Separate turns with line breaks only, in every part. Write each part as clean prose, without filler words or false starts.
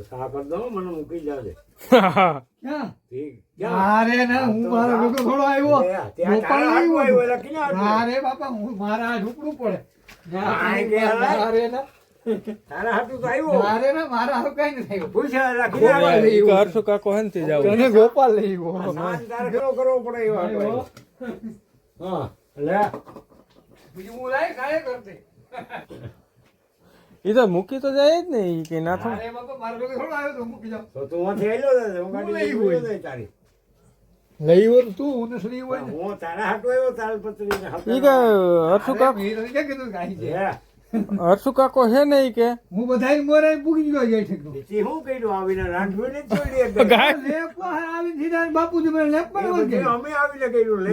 સા કર દો મને મૂકી જાજે
ક્યાં
ઠીક
અરે ના હું મારો ઢોકળો થોડો આવ્યો
ત્યાં તારા હાથમાં આવ્યો એટલે કિને આવ્યો
અરે બાપા હું મારા ઢોકળું પડે
આય કે
અરે ના
તારા હાથું તો આવ્યો
અરે ના મારા હારું કઈ નથી આવ્યું
પૂછ્યા રાખીને આવ્યો
હર્ષુ કાકો હંતી જાવ
તને ગોપાલ લઈ ગયો
સ્નાન તારે કરવો પડે એવો હતો. હા લે
બીજું હું લાય કાય કરતી
ઈ તો મૂકી તો જાય જ ને ઈ કે ના થાય
અરે બાપા મારો ઢોકળો થોડો આવ્યો તો મૂકી જાવ
તો તું વાંથી આયલો ને હું ગાડી લઈ ગયો ને તારી
લઈ હોય તું હું ને શ્રી હોય ને
હું તારા હાટુ આવ્યો તાલપત્રી ને
ઈ કે હર્ષુ કાકો
મેં તો ક્યાં કીધું કે આઈ છે
હે
હર્ષુ કાકો હે ને ઈ કે
હું બધાય મોરે પૂગી ગયો જાય છે
પછી હું કર્યું આવીને રાંધવી ને છોડી એકદમ.
લેપ આવી સીધા બાપુજી મને લેપ
એ
કરવા
બધું અમે આવીને કર્યું લે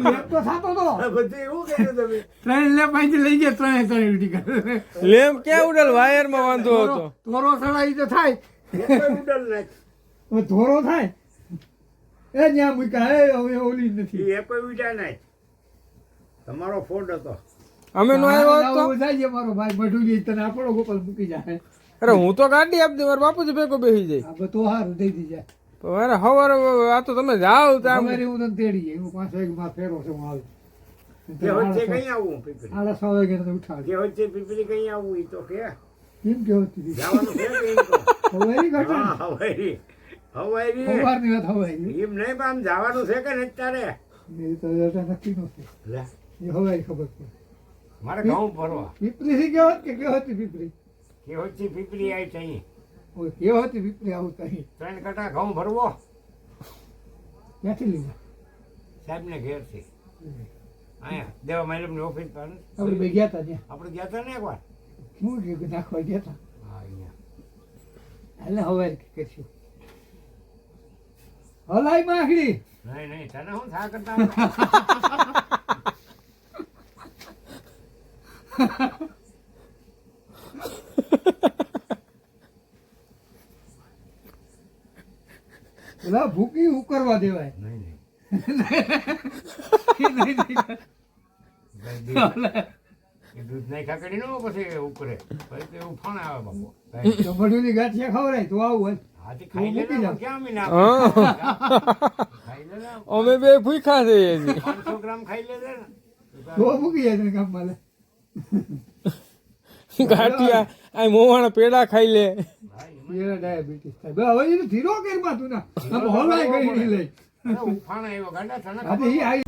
લેપ તો થાતો તો
બધું એવું કર્યું તમે
ત્રણ લેપ અહીંથી લઈ ગયા ત્રણે ત્રણ ઉડી કરે
લેમ ક્યાં ઉડેલ વાયર માં વાંધો હતો
ધોરો સડાઈ તો થાય
એક પણ ઉડલ નાખ.
હવે ધોરો થાય એ જ્યાં મૂક્યા એ હવે ઓલી નથી
એ કોઈ ઉડ્યા નાખ. તમારો ફોડ હતો
અમે નો આવ્યો હોત તો
જાય છે મારો ભાઈ મઢુજી તને આપણો ગોપાલ મૂકી જાય
અરે હું તો ગાડી આપી દે મારા બાપુજી ભેગો બેસી જાય
આ બધું હારું દઈ દીધા
પણ અરે હવારે આ તો તમે જાઓ તો આમ
અમારી હું તને તેડી જાય હું 5 વાગે ફેરો છે હું આવી
કે વચ્ચે કઈ આવું પીપળી
6:30 વાગે તને ઉઠાડી
કે વચ્ચે પીપળી કઈ આવું ઈ તો કે
કેમ કે હોતી
જવાનું છે કે ઈ તો
હવે ઘટા
હા હવારી હવારી
સવારની વાત હવે
એમ નહીં પણ આમ જવાનું છે કે નહીં તારે
એ તો જતા નક્કી નથી
લે
એ હવે ખબર પડે
મારે ઘઉં ભરવા
પીપળી થી કેવો કે કેવો હતી પીપળી
કે વચ્ચે પીપળી આવી છે અહીં
ઓય કેવો હતી પીપળી આવું તો અહીં
3 કટા ઘઉં ભરવો
ક્યાંથી લીધા
સાહેબ ને ઘેર છે અહીંયા દેવા મેડમ ની ઓફિસ પર
આપણે બે ગયા હતા ત્યાં
આપણે ગયા હતા ને એકવાર
શું કે નાખવા ગયા હતા
હા અહીંયા
એટલે હવે કરશું હલાઈ માખડી
નહીં નહીં તને હું થા કરતા
પેલા ભૂકી ઉકરવા દેવાય
નહીં નહીં
નહીં, નહીં.
એ દૂધ નહીં ખાકડી નો પછી ઉકરે પછી તો એવું ફાણ આવે બાપુ
તો મઢુની ગાંઠિયા ખવડાય તો આવું હોય
હાથી ખાઈ લે ને ક્યાં મી નાખ
હા.
ખાઈ લે ને
અમે બે ભૂખ્યા છે એની
500 ગ્રામ ખાઈ લે ને
તો મૂકી જાય તને કામમાં લે
ગાંઠિયા આ મોવાના પેડા ખાઈ લે
ભાઈ
એ ડાયાબિટીસ થાય બસ હવે એને ધીરો કરમાં તું ના આમ હલાય ગઈ લઈ
ઉફાણ આવ્યો ગાંડા તને
આ તો ઈ આવી